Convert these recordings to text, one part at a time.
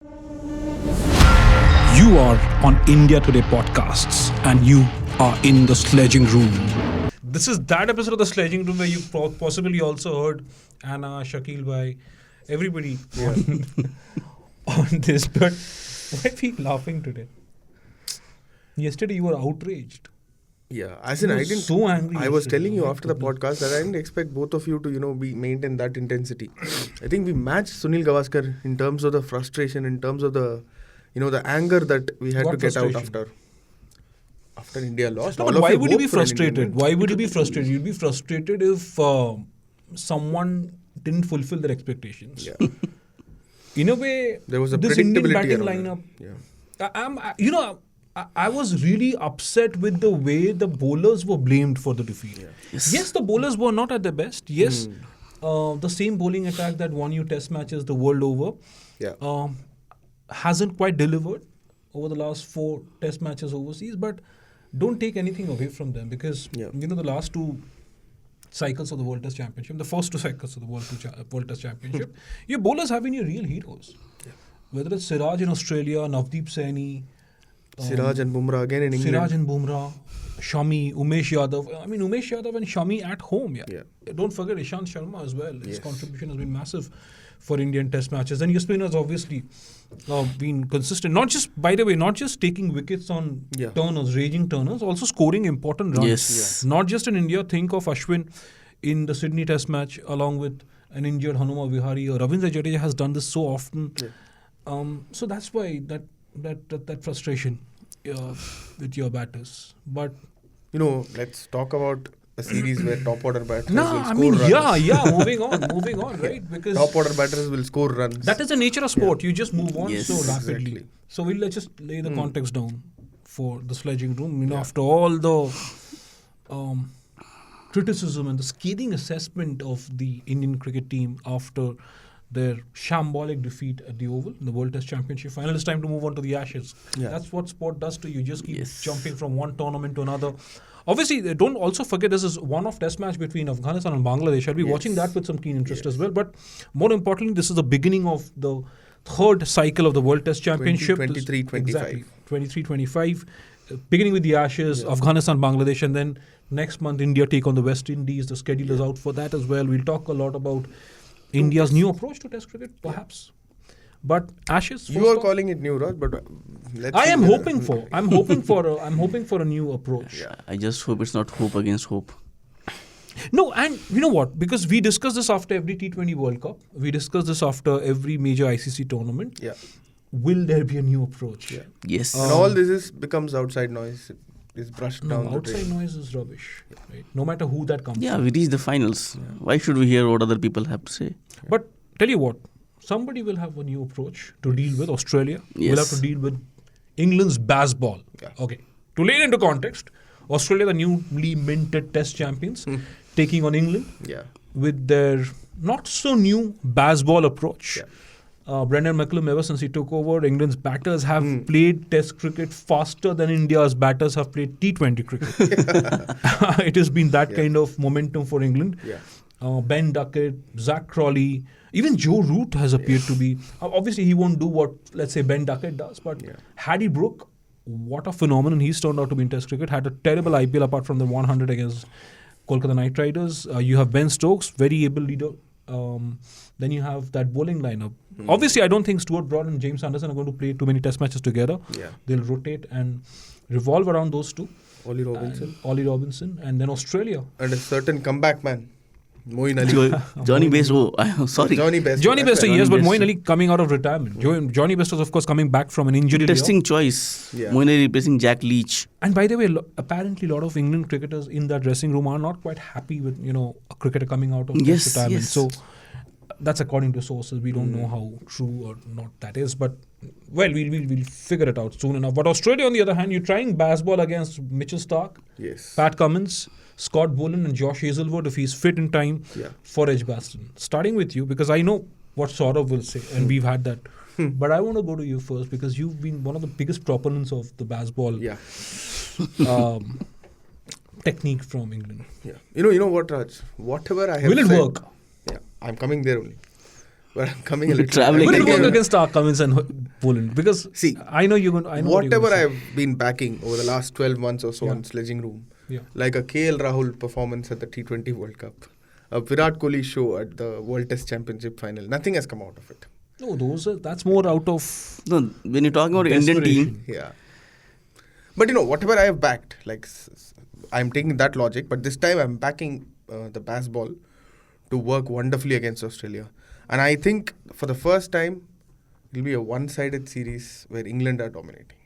You are on India Today podcasts and you are in the Sledging Room. This is that episode of the Sledging Room where you possibly also heard Anna, Shakil by everybody on this. But why are we laughing today? Yesterday you were outraged. Yeah, as in I didn't. So angry. I was telling you after the podcast that I didn't expect both of you to be maintain that intensity. I think we matched Sunil Gavaskar in terms of the frustration, in terms of the the anger that we had to get out after India lost. No, but why would you be frustrated? Why would you be frustrated? You'd be frustrated if someone didn't fulfill their expectations. Yeah. In a way, there was a this Indian batting lineup. Yeah. I was really upset with the way the bowlers were blamed for the defeat. Yeah. Yes, the bowlers were not at their best. Yes, the same bowling attack that won you test matches the world over hasn't quite delivered over the last 4 test matches overseas. But don't take anything away from them because the last 2 cycles of the World Test Championship, the first 2 cycles of the World Test Championship, your bowlers have been your real heroes. Yeah. Whether it's Siraj in Australia, Navdeep Saini, Siraj and Bumrah again in England. Siraj and Bumrah, Shami, Umesh Yadav. I mean, Umesh Yadav and Shami at home. Yeah. Don't forget Ishant Sharma as well. His contribution has been massive for Indian Test matches. And your spinners obviously been consistent. Not just taking wickets on turners, raging turners, also scoring important runs. Yes. Not just in India. Think of Ashwin in the Sydney Test match along with an injured Hanuma Vihari. Ravindra Jadeja has done this so often. Yeah. So that's why that frustration with your batters. But let's talk about a series where top order batters will score runs. moving on, right? Because top order batters will score runs. That is the nature of sport. You just move on so rapidly. Exactly. So let's just lay the context down for the Sledging Room. After all the criticism and the scathing assessment of the Indian cricket team after their shambolic defeat at the Oval in the World Test Championship final, it's time to move on to the Ashes. Yeah. That's what sport does to you. You just keep jumping from one tournament to another. Obviously, don't also forget this is one-off test match between Afghanistan and Bangladesh. I'll be watching that with some keen interest as well. But more importantly, this is the beginning of the 3rd cycle of the World Test Championship. 23-25. Exactly. 23-25. Beginning with the Ashes, Afghanistan, Bangladesh, and then next month India take on the West Indies. The schedule is out for that as well. We'll talk a lot about India's new approach to Test cricket, perhaps. But Ashes. You are calling it new, Raj, but let's. I'm hoping for a new approach. Yeah, I just hope it's not hope against hope. No, and you know what? Because we discuss this after every T20 World Cup. We discuss this after every major ICC tournament. Yeah. Will there be a new approach? Yeah. Yes. And all this becomes outside noise. Is brushed down. Outside noise is rubbish. Right? No matter who that comes from. Yeah, we reach the finals. Yeah. Why should we hear what other people have to say? Yeah. But tell you what, somebody will have a new approach to deal with Australia. Yes. We'll have to deal with England's Bazball. Yeah. Okay. To lay it into context, Australia, the newly minted Test champions, taking on England with their not so new Bazball approach. Yeah. Brendan McCullum, ever since he took over, England's batters have played Test cricket faster than India's batters have played T20 cricket. It has been that kind of momentum for England. Yeah. Ben Duckett, Zach Crawley, even Joe Root has appeared to be. Obviously, he won't do what, let's say, Ben Duckett does, but Hardy Brook, what a phenomenon he's turned out to be in Test cricket. Had a terrible IPL apart from the 100 against Kolkata Knight Riders. You have Ben Stokes, very able leader. Then you have that bowling lineup. Obviously, I don't think Stuart Broad and James Anderson are going to play too many Test matches together. Yeah. They'll rotate and revolve around those two. Ollie Robinson, and then Australia. And a certain comeback man, Moeen Ali. Johnny Bairstow. Sorry. Johnny Bairstow, yes, but Moeen Ali coming out of retirement. Johnny Bairstow is, of course, coming back from an injury. Interesting choice. Yeah. Moeen Ali replacing Jack Leach. And by the way, apparently a lot of England cricketers in that dressing room are not quite happy with, a cricketer coming out of retirement. Yes. So that's according to sources. We don't know how true or not that is. But, well, we'll figure it out soon enough. But Australia, on the other hand, you're trying Bazball against Mitchell Starc, Pat Cummins, Scott Boland and Josh Hazlewood if he's fit in time for Edgbaston. Starting with you, because I know what Saurav will say, and we've had that. But I want to go to you first because you've been one of the biggest proponents of the Bazball technique from England. Yeah. You know what, Raj? Whatever I have said... Will it work? Yeah, I'm coming there only. but I'm coming a little... Traveling. Will it work against Starc, Cummins and Boland? Because see, I know you're going to... Whatever I've been backing over the last 12 months or so on Sledging Room, like a KL Rahul performance at the T20 World Cup, a Virat Kohli show at the World Test Championship final, nothing has come out of it. No, that's more out of... No, when you're talking about Indian team... Yeah. But whatever I have backed, like I'm taking that logic, but this time I'm backing the Bazball to work wonderfully against Australia. And I think for the first time, it'll be a one-sided series where England are dominating.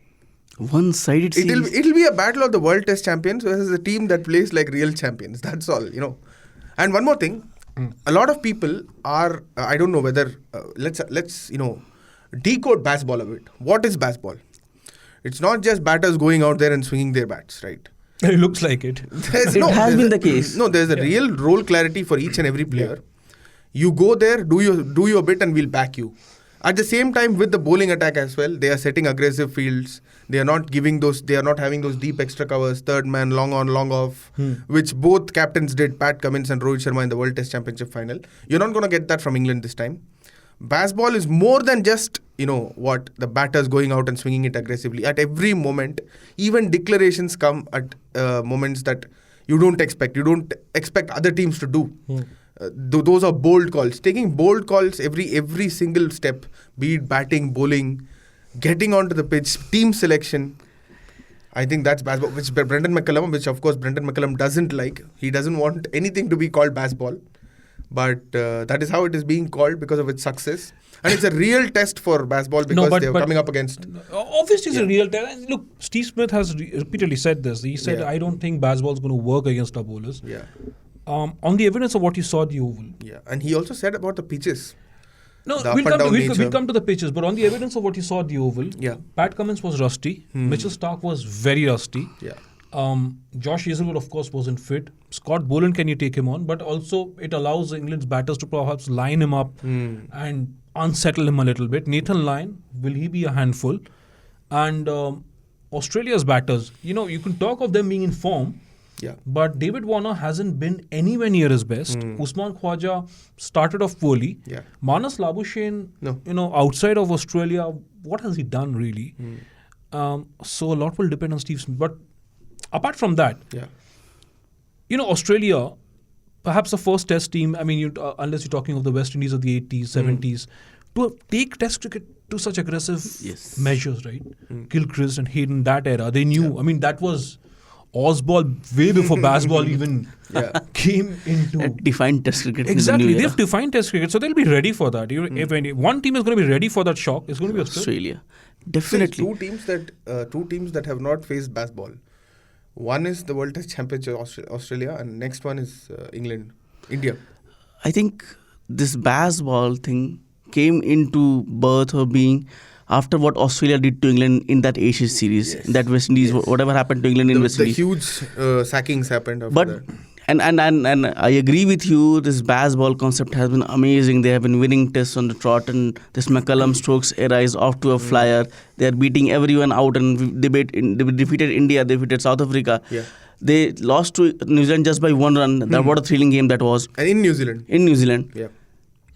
One-sided series? It'll be a battle of the World Test Champions versus a team that plays like real champions. That's all, And one more thing, a lot of people are, I don't know whether, let's decode Bazball a bit. What is Bazball? It's not just batters going out there and swinging their bats, right? It looks like it. It has been the case. No, there's a real role clarity for each and every player. You go there, do your bit, and we'll back you. At the same time, with the bowling attack as well, they are setting aggressive fields. They are not having those deep extra covers, third man, long on, long off, which both captains did, Pat Cummins and Rohit Sharma in the World Test Championship final. You're not going to get that from England this time. Bazball is more than just, the batters going out and swinging it aggressively. At every moment, even declarations come at moments that you don't expect. You don't expect other teams to do. Those are bold calls. Taking bold calls every single step, be it batting, bowling, getting onto the pitch, team selection. I think that's Bazball, which Brendan McCullum doesn't like. He doesn't want anything to be called Bazball. But that is how it is being called because of its success. And it's a real test for Bazball because they're coming up against... Obviously, it's a real test. And look, Steve Smith has repeatedly said this. He said, I don't think Bazball is going to work against our bowlers. Yeah. On the evidence of what you saw at the Oval. Yeah. And he also said about the pitches. No, we'll come to the pitches. But on the evidence of what you saw at the Oval, Pat Cummins was rusty. Mitchell Starc was very rusty. Yeah. Josh Hazlewood, of course, wasn't fit. Scott Boland, can you take him on? But also, it allows England's batters to perhaps line him up and unsettle him a little bit. Nathan Lyon, will he be a handful? And Australia's batters, you can talk of them being in form, but David Warner hasn't been anywhere near his best. Usman Khawaja started off poorly. Manas Labuschagne, outside of Australia, what has he done really? So a lot will depend on Steve Smith. But apart from that, Australia, perhaps the first test team, unless you're talking of the West Indies of the 80s, 70s, to take test cricket to such aggressive measures, right? Gilchrist and Hayden, that era, they knew. That was Ozball way before Bazball even came into... Defined test cricket. Exactly, they've defined test cricket, so they'll be ready for that. If one team is going to be ready for that shock, it's going to be Australia. Definitely. Two teams that have not faced Bazball. One is the World Test Championship Australia, and next one is India. I think this Bazball thing came into birth or being after what Australia did to England in that Asia series, that West Indies, whatever happened to England in West Indies. The huge sackings happened after that. And I agree with you, this Bazball concept has been amazing. They have been winning tests on the trot, and this McCullum Stokes era is off to a flyer. They are beating everyone out, and they defeated India, they defeated South Africa. They lost to New Zealand just by 1 run. That what a thrilling game that was. And in New Zealand. Yeah.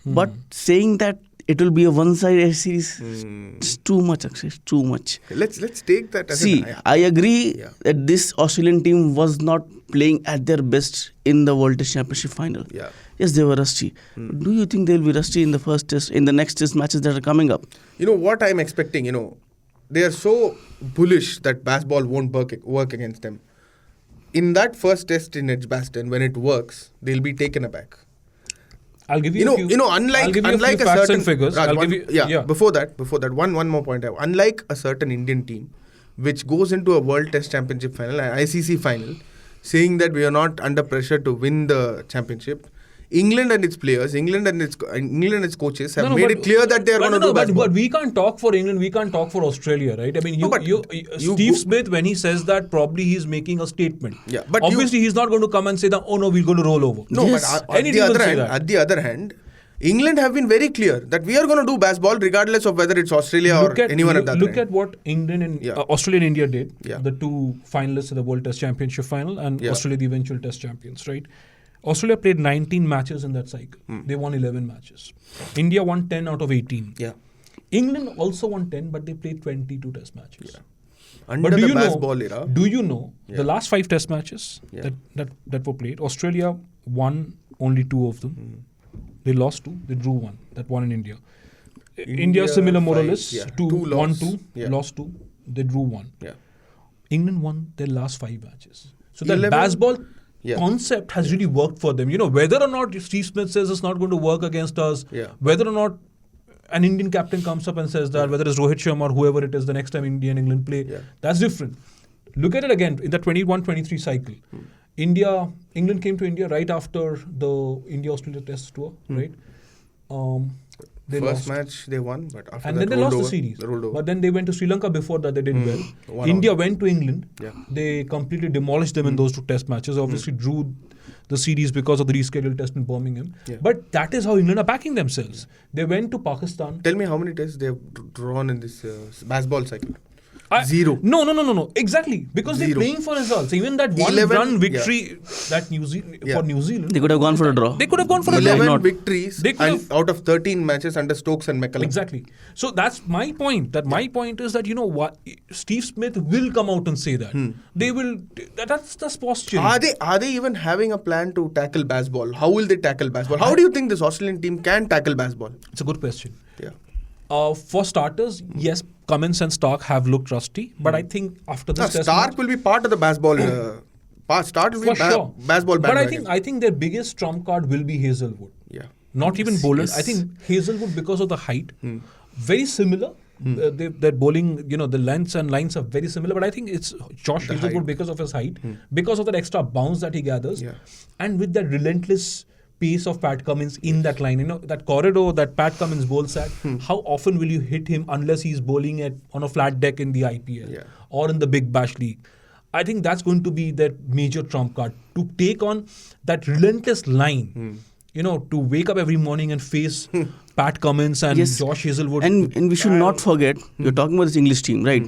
But saying that it will be a one-sided series, it's too much, Akshay, too much. Let's take that as I agree that this Australian team was not playing at their best in the World Test Championship final. Yes, they were rusty. Do you think they'll be rusty in the first test, in the next test matches that are coming up? What I'm expecting, they are so bullish that Bazball won't work against them. In that first test in Edgbaston, when it works, they'll be taken aback. I'll give you a few, unlike a certain and figures. Before that, one more point. Unlike a certain Indian team, which goes into a World Test Championship final, an ICC final, saying that we are not under pressure to win the championship, England and its players, England and its coaches have made it clear that they are going to do Bazball. But we can't talk for England, we can't talk for Australia, right? Steve Smith, when he says that, probably he's making a statement. But obviously he's not going to come and say that, we're going to roll over. No, yes. But at the other hand, England have been very clear that we are going to do Bazball regardless of whether it's Australia or anyone at that Look at what England and Australia and India did, the two finalists of the World Test Championship final, and Australia the eventual Test champions, right? Australia played 19 matches in that cycle. They won 11 matches. India won 10 out of 18. Yeah. England also won 10, but they played 22 test matches. Yeah. Under the Bazball era. Do you know the last 5 test matches that were played? Australia won only 2 of them. They lost 2. They drew 1. That one in India. India similar more or less. 2 won 2, lost 2. They drew 1. Yeah. England won their last 5 matches. So that Bazball concept has really worked for them. Whether or not Steve Smith says it's not going to work against us, whether or not an Indian captain comes up and says that, whether it's Rohit Sharma or whoever it is, the next time India and England play, that's different. Look at it again in the 21-23 cycle. England came to India right after the India-Australia Test tour, right? They First lost. match they won, but after And that then they lost the series. But then they went to Sri Lanka before that, they did well. India went to England. They completely demolished them in those 2 test matches. Obviously drew the series because of the rescheduled test in Birmingham. But that is how England are backing themselves. They went to Pakistan. Tell me how many tests they have drawn in this Bazball cycle. 0. No. Exactly. Because they're playing for results. Even that 1-run victory that for New Zealand. They could have gone for a draw. They could have gone for a 11 victories out of 13 matches under Stokes and McCullum. Exactly. So that's my point. My point is that, what, Steve Smith will come out and say that. They will, that's the posture. Are they even having a plan to tackle Bazball? How will they tackle Bazball? How do you think this Australian team can tackle Bazball? It's a good question. Yeah. For starters, yes, Cummins and Starc have looked rusty, but I think after this test Starc match, will be part of the Bazball. Starc will be sure. Bazball. But I think their biggest trump card will be Hazlewood. Yeah. Not even Boland. I think Hazlewood, because of the height, very similar. Their bowling, the lengths and lines are very similar, but I think it's Josh Hazlewood because of his height, because of that extra bounce that he gathers, and with that relentless pace of Pat Cummins in that line. That corridor that Pat Cummins bowls at, how often will you hit him unless he's bowling on a flat deck in the IPL or in the Big Bash League? I think that's going to be their major trump card, to take on that relentless line, to wake up every morning and face Pat Cummins and Josh Hazlewood. And we should not forget, you're talking about this English team, right?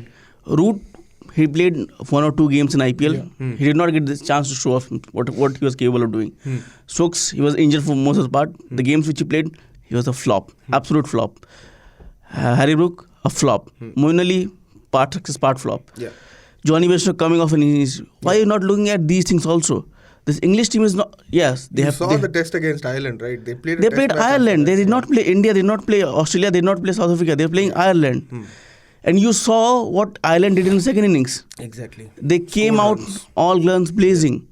Root, he played 1 or 2 games in IPL. He did not get the chance to show off what he was capable of doing. Stokes, he was injured for most of the part. The games which he played, he was a flop, absolute flop. Harry Brook, a flop. Moeen Ali, part success, part flop. Johnny Bairstow coming off an injury. Why are you not looking at these things also? This English team is not. Yes, they saw the test against Ireland, right? They played Ireland. They did not play India. They did not play Australia. They did not play South Africa. They were playing Ireland. And you saw what Ireland did in the second innings. Exactly. They came out all guns blazing.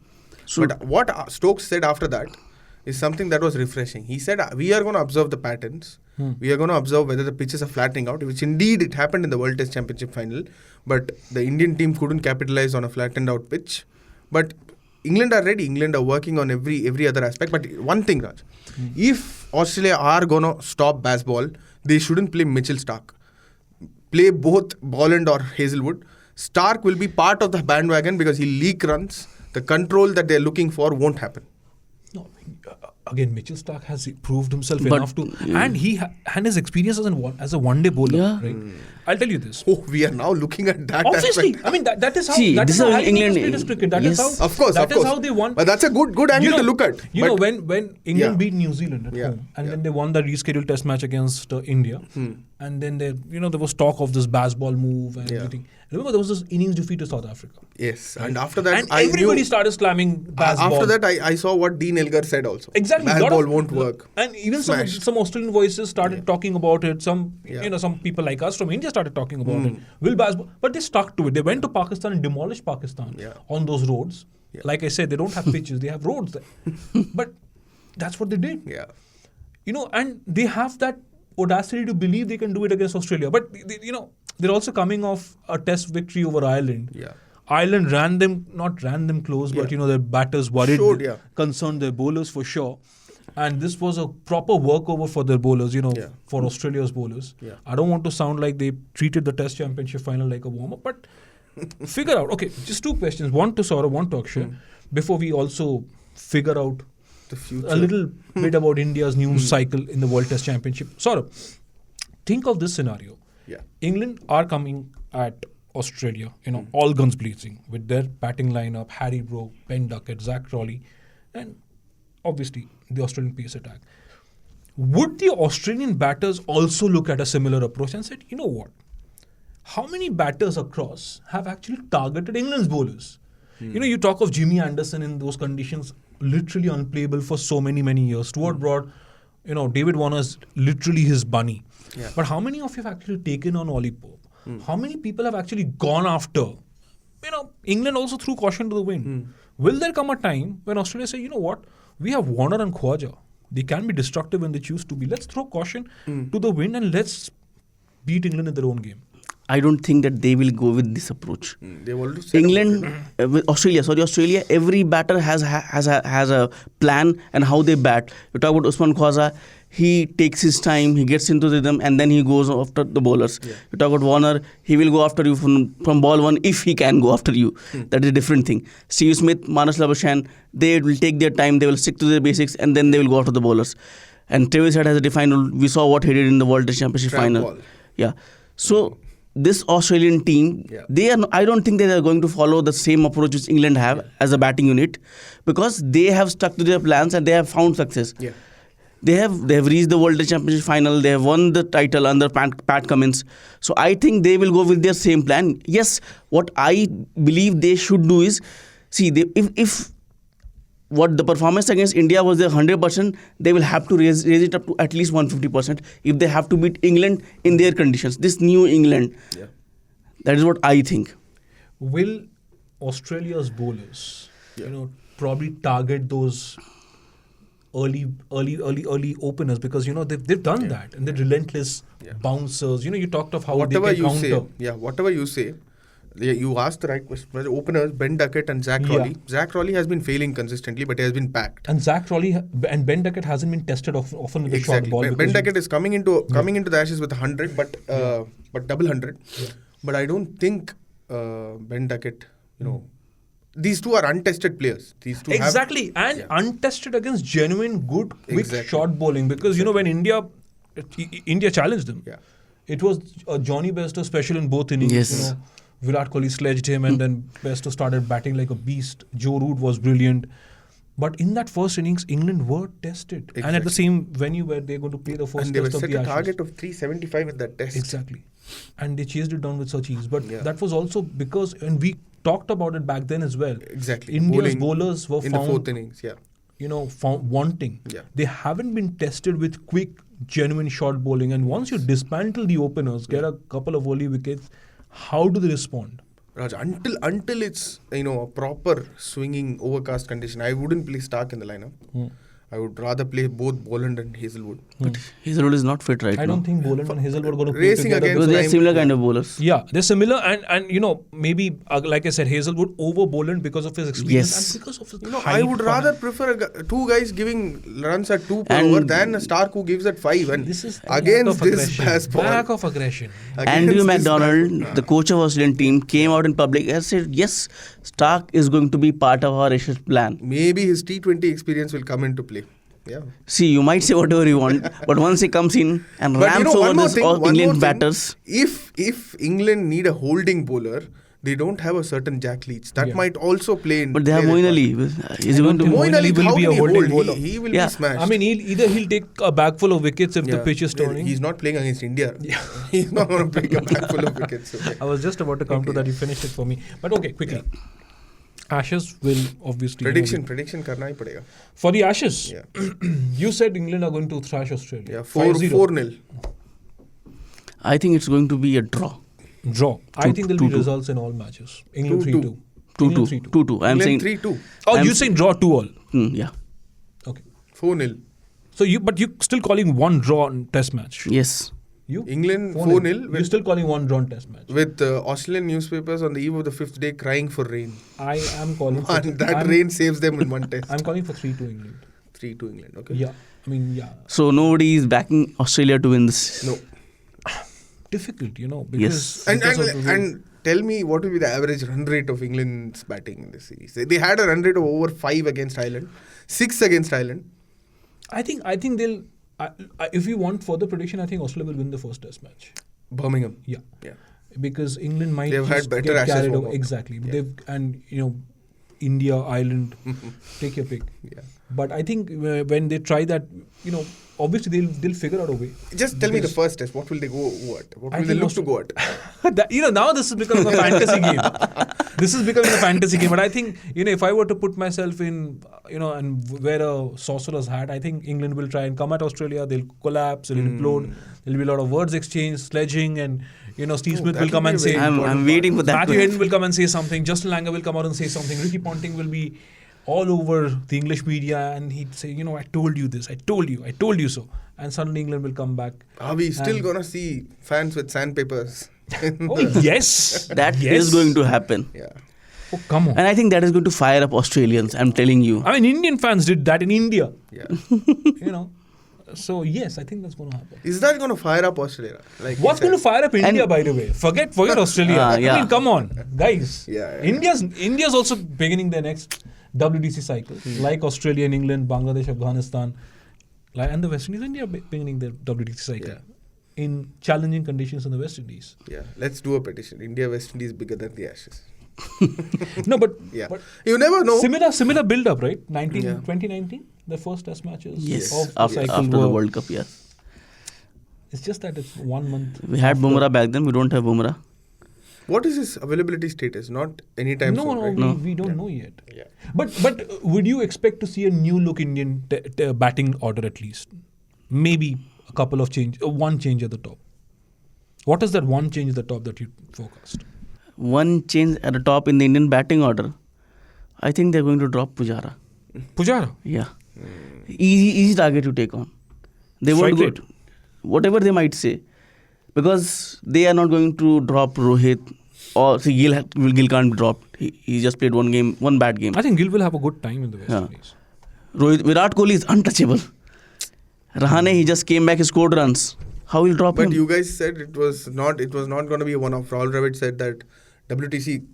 So, but what Stokes said after that is something that was refreshing. He said, we are going to observe the patterns. We are going to observe whether the pitches are flattening out, which indeed it happened in the World Test Championship final. But the Indian team couldn't capitalize on a flattened out pitch. But England are ready. England are working on every other aspect. But one thing, Raj, if Australia are going to stop Bazball, they shouldn't play Mitchell Starc. Play both Boland or Hazlewood. Starc will be part of the bandwagon because he'll leak runs. The control that they're looking for won't happen. No, again, Mitchell Starc has proved himself enough to, and he and his experience as a one-day bowler. Right? I'll tell you this. Oh, we are now looking at that. Obviously, aspect. I mean that is how. See, that this is how England. Cricket. That is how. Of course, that is how they won. But that's a good angle to look at. When England beat New Zealand at home, and then they won the rescheduled Test match against India, and then there was talk of this Bazball move and everything. Remember, there was this innings defeat to South Africa. Yes, and after that, and everybody started slamming Bazball. After that, I saw what Dean Elgar said also. Exactly, Bazball won't work. And even some Australian voices started talking about it. Some some people like us from India started talking about it. Will Bazball, but they stuck to it. They went to Pakistan and demolished Pakistan on those roads. Like I said, they don't have pitches; they have roads there. But that's what they did. And they have that audacity to believe they can do it against Australia. But they're also coming off a Test victory over Ireland. Ireland not ran them close, but their batters worried, concerned their bowlers for sure. And this was a proper workover for their bowlers, for Australia's bowlers. I don't want to sound like they treated the Test Championship final like a warm-up, but figure out. Okay, just 2 questions. One to Saurabh, one to Akshay, before we also figure out the future. A little bit about India's new cycle in the World Test Championship. Saurabh, think of this scenario. England are coming at Australia, all guns blazing with their batting lineup, Harry Brook, Ben Duckett, Zach Crawley, and obviously the Australian pace attack. Would the Australian batters also look at a similar approach and said, you know what? How many batters across have actually targeted England's bowlers? You talk of Jimmy Anderson in those conditions, literally unplayable for so many years. Stuart Broad, David Warner's literally his bunny. Yeah. But how many of you have actually taken on Ollie Pope? How many people have actually gone after? England also threw caution to the wind. Will there come a time when Australia say, you know what? We have Warner and Khwaja. They can be destructive when they choose to be. Let's throw caution to the wind and let's beat England in their own game. I don't think that they will go with this approach. They've already said England, Australia. Every batter has a plan and how they bat. You talk about Usman Khwaja, he takes his time, he gets into rhythm, and then he goes after the bowlers. Yeah. You talk about Warner, he will go after you from ball one if he can go after you. That is a different thing. Steve Smith, Manas Labuschagne, they will take their time, they will stick to their basics, and then they will go after the bowlers. And Travis Head has a defined rule. We saw what he did in the World Test Championship final. Ball. Yeah. So this Australian team, I don't think they are going to follow the same approach which England have as a batting unit, because they have stuck to their plans and they have found success. Yeah. They have reached the World Test Championship final. They have won the title under Pat Cummins. So I think they will go with their same plan. Yes, what I believe they should do is, see, if what the performance against India was their 100%, they will have to raise it up to at least 150% if they have to beat England in their conditions. This new England. Yeah. That is what I think. Will Australia's bowlers, probably target those early openers, because they've done that, and they're relentless bouncers. You talked of how whatever they can counter. Whatever you say. You asked the right question. The openers, Ben Duckett and Zach Rowley. Zach Rowley has been failing consistently, but he has been packed. And Zach Rowley and Ben Duckett hasn't been tested often with the short ball. Ben Duckett is coming into the Ashes with 100, but double 100. Yeah. But I don't think Ben Duckett, these two are untested players. These two untested against genuine good quick short bowling, because when India challenged them, it was Johnny Bairstow special in both innings. Yes. Virat Kohli sledged him, and then Bairstow started batting like a beast. Joe Root was brilliant. But in that first innings, England were tested. Exactly. And at the same venue where they're going to play the first test of the Ashes. And they were set a target of 375 at that test. Exactly. And they chased it down with such ease. But that was also because, and we talked about it back then as well. Exactly. India's bowlers were in the fourth innings, found wanting. Yeah. They haven't been tested with quick, genuine short bowling. And once you dismantle the openers, get a couple of early wickets, how do they respond? Raj, until it's a proper swinging overcast condition, I wouldn't play Starc in the lineup. I would rather play both Boland and Hazlewood. But Hazlewood is not fit right now. I don't think Boland and Hazlewood are going to play racing together. Because they're similar kind of bowlers. Yeah, they're similar, and maybe like I said, Hazlewood over Boland because of his experience and because of his I would rather prefer two guys giving runs at 2 per over than a Starc who gives at 5. And this is against this Bazball. Lack of aggression. Andrew McDonald, the coach of Australian team, came out in public and said, yes, Starc is going to be part of our Ashes plan. Maybe his T20 experience will come into play. Yeah. See, you might say whatever you want, but once he comes in and ramps over this England batters. If England need a holding bowler, they don't have a certain Jack Leach. That might also play in. But they have Moeen Ali. Moeen Ali will be a holding bowler. He will be smashed. I mean, he'll take a bag full of wickets if the pitch is turning. He's not playing against India. He's not going to take a bag full of wickets. Okay. I was just about to come to that. You finished it for me. But okay, quickly. Ashes will obviously... Prediction karna hi padega. For the Ashes, you said England are going to thrash Australia. Yeah, 4-0. I think it's going to be a draw. I think there'll be results in all matches. England 3-2. 2-2. I'm saying 3-2. Oh, you're saying draw 2-all? Yeah. Okay. 4-0. So you're still calling one draw on test match? Yes. You? England 4-0. You're still calling one drawn test match? With Australian newspapers on the eve of the 5th day crying for rain. I am calling for... rain saves them in one test. I'm calling for 3-2 England. 3-2 England, okay. Yeah. I mean, yeah. So nobody is backing Australia to win this? No. Difficult, because... Yes. And tell me what will be the average run rate of England's batting in this series. They had a run rate of over 5 against Ireland. 6 against Ireland. I think they'll... if you want further prediction, I think Australia will win the first test match. Birmingham. Yeah. Because England might They've had better get Ashes carried over. Exactly. Yeah. India, Ireland, take your pick. Yeah. But I think when they try that, obviously they'll figure out a way. Just tell me the first test. What will they go? What will they look to go at? Now this is becoming a fantasy game. This is becoming a fantasy game. But I think, if I were to put myself in, and wear a sorcerer's hat, I think England will try and come at Australia. They'll collapse, they'll implode. There'll be a lot of words exchange, sledging, and Steve Smith will come and say... I'm waiting for that. Matthew Hayden will come and say something. Justin Langer will come out and say something. Ricky Ponting will be all over the English media and he'd say, I told you this. I told you so. And suddenly England will come back. Are we still going to see fans with sandpapers? Oh, yes. That is going to happen. Yeah. Oh, come on. And I think that is going to fire up Australians. I'm telling you. I mean, Indian fans did that in India. Yeah. So, yes, I think that's going to happen. Is that going to fire up Australia? What's going to fire up India, by the way? Forget Australia. Yeah. I mean, come on, guys. Yeah. India's also beginning their next WTC cycle. Like Australia and England, Bangladesh, Afghanistan. And the West Indies, India beginning their WTC cycle. Yeah. In challenging conditions in the West Indies. Yeah. Let's do a petition. India, West Indies bigger than the Ashes. No, but... Yeah. But you never know. Similar build-up, right? 2019, the first test matches of the cycle after the World Cup, yes. It's just that it's 1 month. We had Bumrah back then. We don't have Bumrah. What is his availability status? Not anytime soon, right? No, we don't know yet. Yeah. But would you expect to see a new look Indian batting order at least? Maybe a couple of one change at the top. What is that one change at the top that you forecast? One change at the top in the Indian batting order. I think they're going to drop Pujara. Pujara? Yeah. Easy target to take on. They won't go, whatever they might say. Because they are not going to drop Rohit or Gill can't be dropped. He just played one bad game. I think Gill will have a good time in the West Indies. Virat Kohli is untouchable. Rahane, he just came back, he scored runs. How will drop him? But you guys said it was not going to be a one-off. Rahul Dravid said that WTC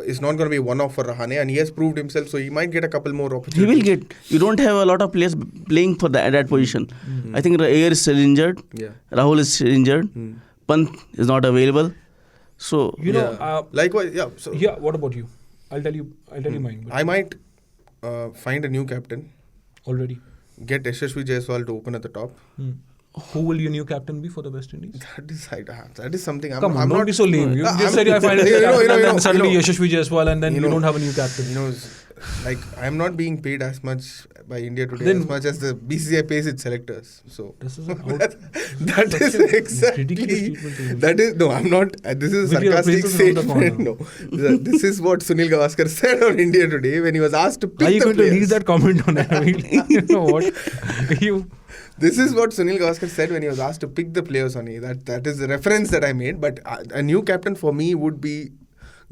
is not going to be a one-off for Rahane and he has proved himself, so he might get a couple more opportunities. He will get. You don't have a lot of players playing for that position. I think Ayer is still injured. Yeah. Rahul is still injured. Pant is not available. So likewise, yeah. So what about you? I'll tell you mine. I might find a new captain. Already. Get Yashasvi Jaiswal to open at the top. Who will your new captain be for the West Indies? That is something. I'm don't be so lame. You just said I find a new captain and then suddenly Yashasvi Jaiswal and then you don't have a new captain. I'm not being paid as much by India Today as much as the BCCI pays its selectors. So this is that is exactly that is no. I'm not. This is a sarcastic statement. No, this is what Sunil Gavaskar said on India Today when he was asked to pick the players. Are you going to read that comment on air? You know what? This is what Sunil Gavaskar said when he was asked to pick the players on it. That is the reference that I made. But a new captain for me would be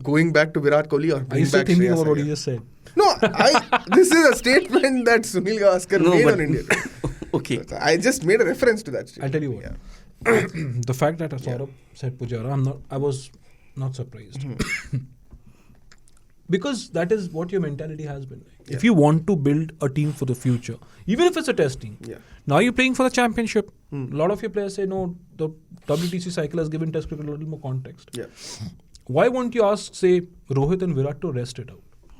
going back to Virat Kohli or bring back thinking Shreyas about what Iyer. you just said. No, this is a statement that Sunil Gavaskar made on India. Okay. So I just made a reference to that statement. I'll tell you what. Yeah. The fact that Saurabh said Pujara, I was not surprised. Because that is what your mentality has been. Yeah. If you want to build a team for the future, even if it's a test team, now you're playing for the championship. A lot of your players say, no, the WTC cycle has given test cricket a little more context. Yeah. Why won't you ask, say, Rohit and Virat to rest it out?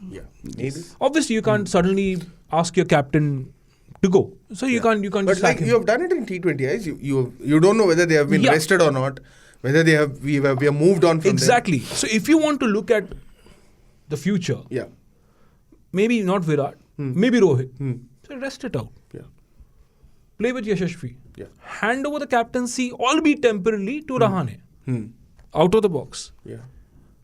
Yeah, maybe. Obviously, you can't suddenly ask your captain to go. So you can't. But just like you have done it in T20Is. You don't know whether they have been rested or not. Whether they have we have moved on from exactly. Them. So if you want to look at the future, maybe not Virat, maybe Rohit. So rest it out. Yeah. Play with Yashasvi. Yeah. Hand over the captaincy, albeit temporarily, to Rahane. Out of the box. Yeah.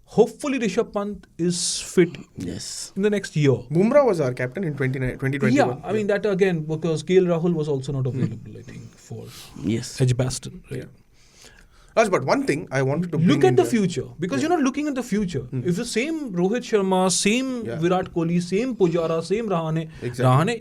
Hopefully Rishabh Pant is fit in the next year. Bumrah was our captain in 2021. Yeah, I mean that again because KL Rahul was also not available, I think, for Edgbaston. Right? Yeah. But one thing I wanted to look at the future because you're not looking at the future. If the same Rohit Sharma, same Virat Kohli, same Pujara, same Rahane,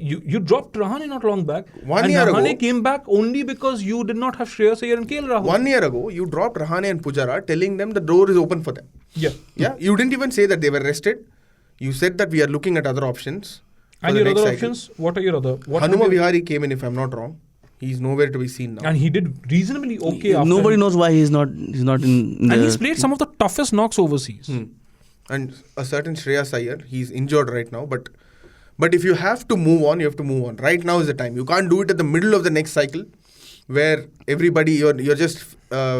you dropped Rahane not long back. One year ago, Rahane came back only because you did not have Shreyas Iyer and KL Rahul. 1 year ago, you dropped Rahane and Pujara, telling them the door is open for them. Yeah. You didn't even say that they were rested. You said that we are looking at other options. And your other options? What are your other? Hanuma Vihari came in, if I'm not wrong. He's nowhere to be seen now. And he did reasonably okay. Nobody knows why he's not in and he's played some of the toughest knocks overseas. and a certain Shreyas Iyer. He's injured right now, but if you have to move on, you have to move on. Right now is the time. You can't do it at the middle of the next cycle, where everybody you're just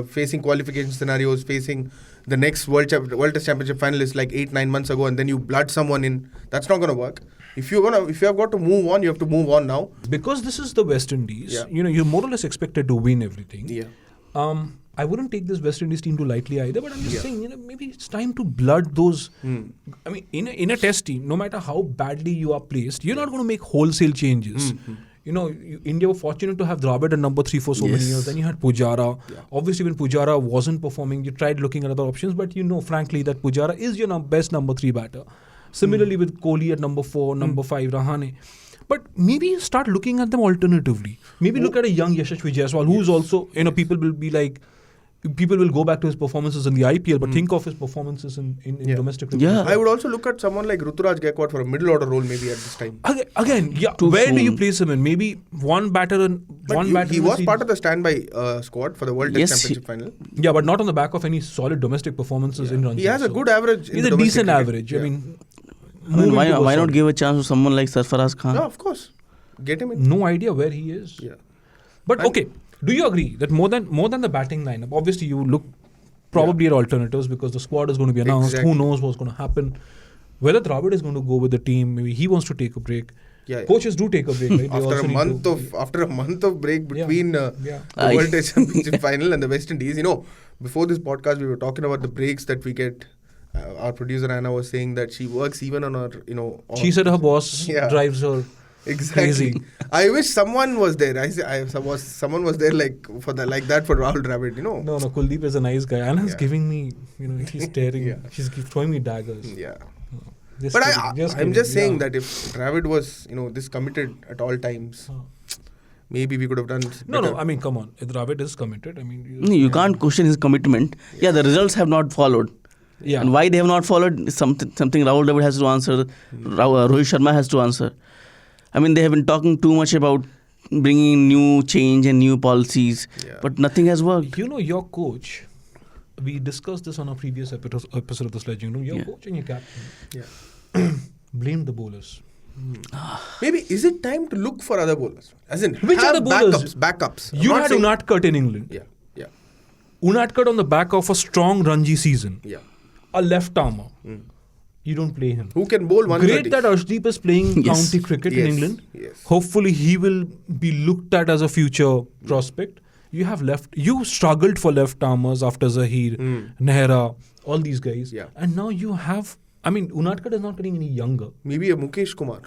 facing qualification scenarios, facing the next World Test Championship final is like 8-9 months ago, and then you blood someone in. That's not going to work. If you have got to move on, you have to move on now. Because this is the West Indies, you're more or less expected to win everything. Yeah. I wouldn't take this West Indies team too lightly either, but I'm just saying, maybe it's time to blood those. I mean, in a test team, no matter how badly you are placed, you're not going to make wholesale changes. India were fortunate to have Dravid at number 3 for so many years. Then you had Pujara. Yeah. Obviously, when Pujara wasn't performing, you tried looking at other options, but frankly, that Pujara is your best number 3 batter. Similarly with Kohli at number 4, number 5, Rahane. But maybe start looking at them alternatively. Maybe look at a young Yashasvi Jaiswal, who's also, people will be like, people will go back to his performances in the IPL, but think of his performances in domestic cricket. Yeah. I would also look at someone like Ruturaj Gaikwad for a middle order role maybe at this time. Again, where do you place him in? Maybe one batter and one batter. He was part of the standby squad for the World Test Championship final. Yeah, but not on the back of any solid domestic performances in runs. He has a good average. He's a decent average. Yeah. I mean, why not give a chance to someone like Sarfaraz Khan? No, of course. Get him in. No idea where he is. Yeah. But okay, do you agree that more than the batting lineup, obviously you look probably at alternatives because the squad is going to be announced. Exactly. Who knows what's going to happen? Whether Dravid is going to go with the team, maybe he wants to take a break. Coaches do take a break, right? After a month of break between the World Test Championship final and the West Indies, before this podcast we were talking about the breaks that we get. Our producer Anna was saying that she works even on her, she said her boss drives her crazy. I wish someone was there. Someone was there like that for Rahul Dravid. No, Kuldeep is a nice guy. Anna's giving me, he's staring. She's throwing me daggers. Yeah. But I'm just saying that if Dravid was, this committed at all times, maybe we could have done better. No. I mean, come on. If Dravid is committed, I mean, you can't question his commitment. Yeah, the results have not followed. Yeah. And why they have not followed is something Rahul Dravid has to answer. Rohit Sharma has to answer. I mean, they have been talking too much about bringing new change and new policies, but nothing has worked. Your coach, we discussed this on a previous episode of the Sledging Room. Your coach and your captain blamed the bowlers. Maybe is it time to look for other bowlers? As in, which other bowlers? Backups. You had Unadkat in England. Yeah. Unadkat on the back of a strong Ranji season. Yeah. A left armer. You don't play him. Who can bowl 130? Great that Arshdeep is playing county cricket in England. Yes. Hopefully he will be looked at as a future prospect. You struggled for left armers after Zahir, Nehra, all these guys. Yeah. And now you have, Unadkat is not getting any younger. Maybe a Mukesh Kumar.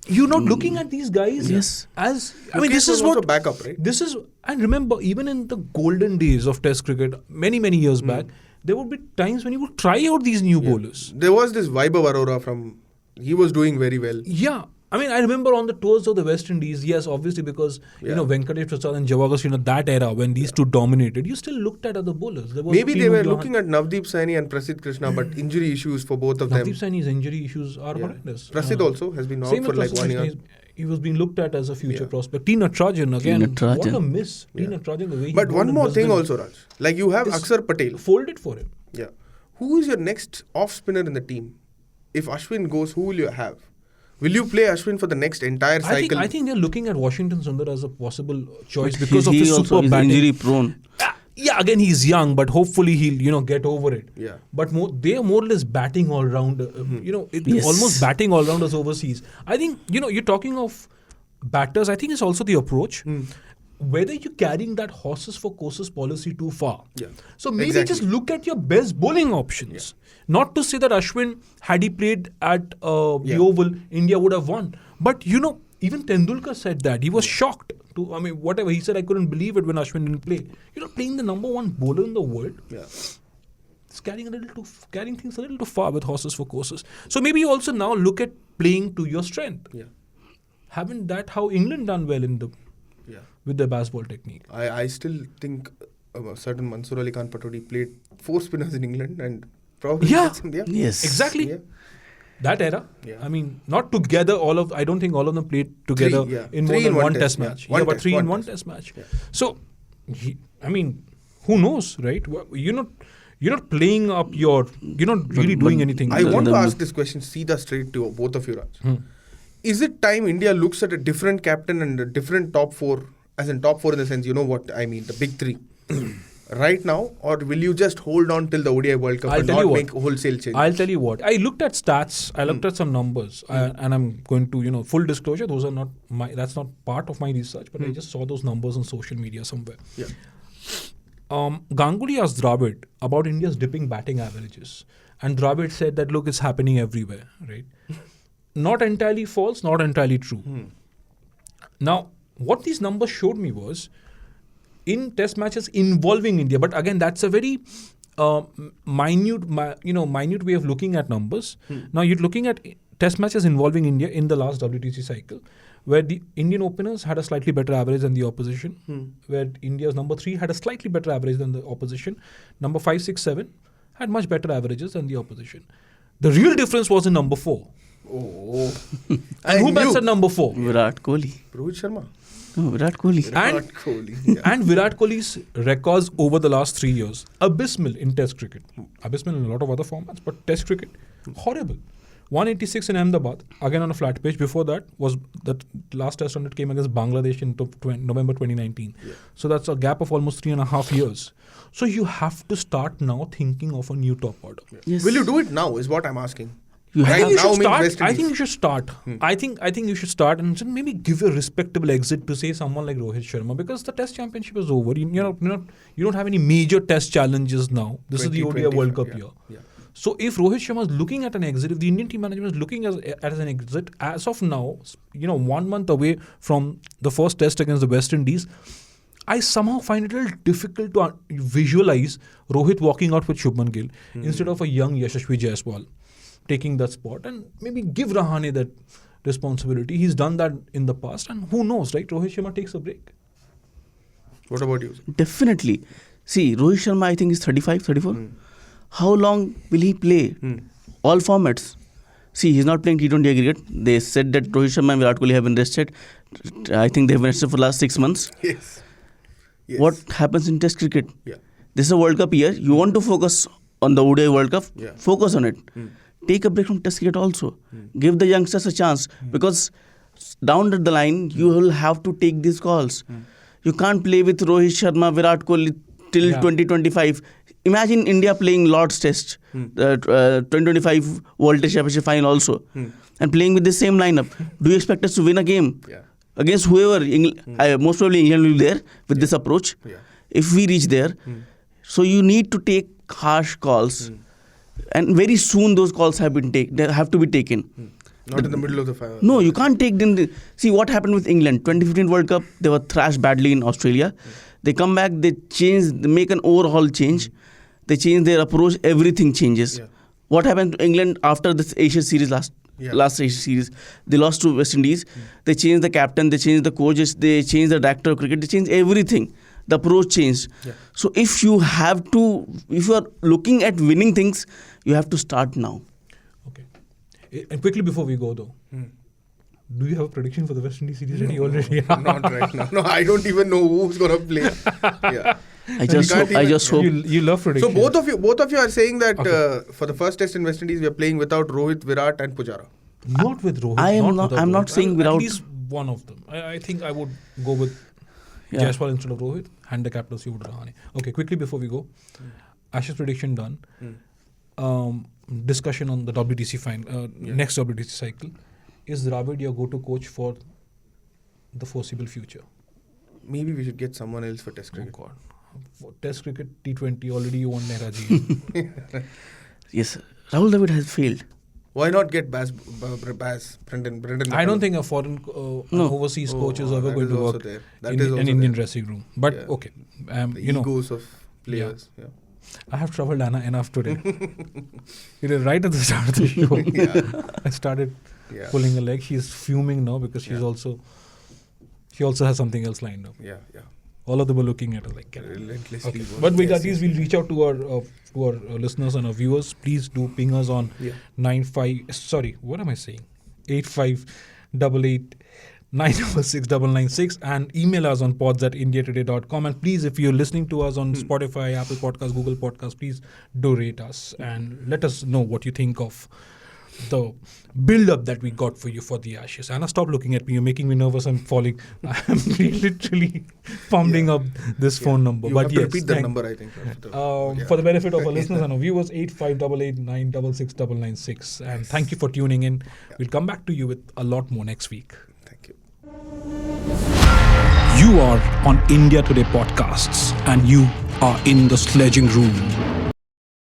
You're not looking at these guys as, this is what... backup, right? This is, and remember, even in the golden days of Test cricket, many, many years back, there would be times when you would try out these new bowlers. There was this Vaibhav Arora he was doing very well. Yeah. I remember on the tours of the West Indies, yes, obviously because, Venkatesh Prasad and Javagas, that era when these two dominated, you still looked at other bowlers. Maybe they were looking at Navdeep Saini and Prasidh Krishna, but injury issues for both of them. Navdeep Saini's injury issues are horrendous. Prasidh also has been out for like 1 year. He was being looked at as a future prospect. T. Natarajan again. What a miss. T. Natarajan, the way he But one more thing also, Raj. Like you have Akshar Patel. Folded for him. Yeah. Who is your next off spinner in the team? If Ashwin goes, who will you have? Will you play Ashwin for the next entire cycle? I think they're looking at Washington Sundar as a possible choice because of his super batting. Injury prone. Yeah, again he's young, but hopefully he'll get over it. Yeah. But they are more or less batting all round. Almost batting all rounders overseas. I think you're talking of batters. I think it's also the approach. Whether you're carrying that horses for courses policy too far. Yeah. So maybe just look at your best bowling options. Not to say that Ashwin, had he played at the Oval, India would have won. But even Tendulkar said that. He was shocked. Whatever. He said, I couldn't believe it when Ashwin didn't play. Playing the number 1 bowler in the world. Yeah. It's carrying things a little too far with horses for courses. So maybe you also now look at playing to your strength. Yeah. Haven't that how England done well with the Bazball technique? I still think a certain Mansoor Ali Khan Patodi played 4 spinners in England and probably Yes. Exactly. Yeah. That era. Yeah. Not together. I don't think all of them played together in more than one test match. But 3 in one test match. Yeah. So, who knows, right? you're not playing up you're not really doing anything. I want to ask this question, Seedha, straight to both of you, Raj. Is it time India looks at a different captain and a different top four, as in top four in the sense, you know what I mean, the big three, right now? Or will you just hold on till the ODI World Cup and not make wholesale changes? I'll tell you what. I looked at stats, I looked at some numbers, and I'm going to, full disclosure, those are not that's not part of my research, but I just saw those numbers on social media somewhere. Yeah. Ganguly asked Dravid about India's dipping batting averages. And Dravid said that, look, it's happening everywhere, right? Not entirely false, not entirely true. Now, what these numbers showed me was, in test matches involving India, but again, that's a very minute way of looking at numbers. Now, you're looking at test matches involving India in the last WTC cycle, where the Indian openers had a slightly better average than the opposition, where India's number 3 had a slightly better average than the opposition. Number 5, 6, 7 had much better averages than the opposition. The real difference was in number 4. Oh. And who bats at number 4? Virat Kohli. Rohit Sharma. No, Virat Kohli. And Virat Kohli's records over the last 3 years, abysmal in test cricket. Abysmal in a lot of other formats, but test cricket, horrible. 186 in Ahmedabad, again on a flat pitch. Before that was that last test run that came against Bangladesh in November 2019. Yeah. So that's a gap of almost 3.5 years. So you have to start now thinking of a new top order. Yeah. Yes. Will you do it now is what I'm asking. I think you should start. I think you should start and maybe give a respectable exit to say someone like Rohit Sharma, because the Test Championship is over. You don't have any major Test challenges now. This is the ODI World Cup year. Yeah. So if Rohit Sharma is looking at an exit, if the Indian team management is looking at an exit, as of now, 1 month away from the first test against the West Indies, I somehow find it a little difficult to visualize Rohit walking out with Shubman Gill instead of a young Yashasvi Jaiswal taking that spot, and maybe give Rahane that responsibility. He's done that in the past, and who knows, right? Rohit Sharma takes a break. What about you? Definitely. See, Rohit Sharma, I think, is 35, 34. How long will he play? All formats. See, he's not playing T20 aggregate. They said that Rohit Sharma and Virat Kohli have been rested. I think they've been rested for the last 6 months. Yes. What happens in Test cricket? Yeah. This is a World Cup year. You want to focus on the ODI World Cup? Yeah. Focus on it. Take a break from Test cricket also. Give the youngsters a chance, because down the line, you will have to take these calls. You can't play with Rohit Sharma, Virat Kohli till 2025. Imagine India playing Lord's Test, 2025 World Test Championship final also, and playing with the same lineup. Do you expect us to win a game against whoever? Most probably England will be there with this approach. If we reach there, so you need to take harsh calls, and very soon those calls have to be taken. Not in the middle of the fire. No, you can't take them. See what happened with England 2015 World Cup. They were thrashed badly in Australia. They come back, they make an overhaul change. They change their approach, everything changes. What happened to England after this Asia series, last Asia series? They lost to West Indies. They changed the captain, they changed the coaches, they changed the director of cricket, they changed everything. The approach changed. So if you are looking at winning things, you have to start now. Okay. And quickly before we go though, do you have a prediction for the West Indies series already? Not right now. No, I don't even know who's going to play. I just hope. You love predictions. So both of you are saying that for the first test in West Indies, we are playing without Rohit, Virat and Pujara. Not with Rohit. I'm not saying without. At least one of them. I think I would go with Jaiswal instead of Rohit. Hand the captaincy over to Rahane. Okay, quickly before we go. Ashes prediction done. Discussion on the WTC next WTC cycle. Is Dravid your go-to coach for the foreseeable future? Maybe we should get someone else for Test cricket. Oh God. For Test cricket, T20, already you won Nehra ji. Yes, Rahul Dravid has failed. Why not get Brendan? I don't think a foreign overseas coach is ever going to work in an Indian dressing room. But okay, egos of players. Yeah. I have troubled Anna enough today. Right at the start of the show, I started pulling a leg. She's fuming now because she also has something else lined up. Yeah. All of them are looking at her like relentlessly. Okay. But at least we'll reach out to our listeners and our viewers. Please do ping us on 85. Sorry, what am I saying? 8588 966-996 and email us on pods@indiatoday.com. And please, if you're listening to us on Spotify, Apple Podcasts, Google Podcasts, please do rate us and let us know what you think of the build-up that we got for you for the Ashes. Anna, stop looking at me. You're making me nervous. I'm falling. I'm literally fumbling up this phone number. You have to repeat the number, I think. For the benefit of our listeners and our viewers, 8588966996. And thank you for tuning in. We'll come back to you with a lot more next week. Thank you. You are on India Today Podcasts and you are in the Sledging Room.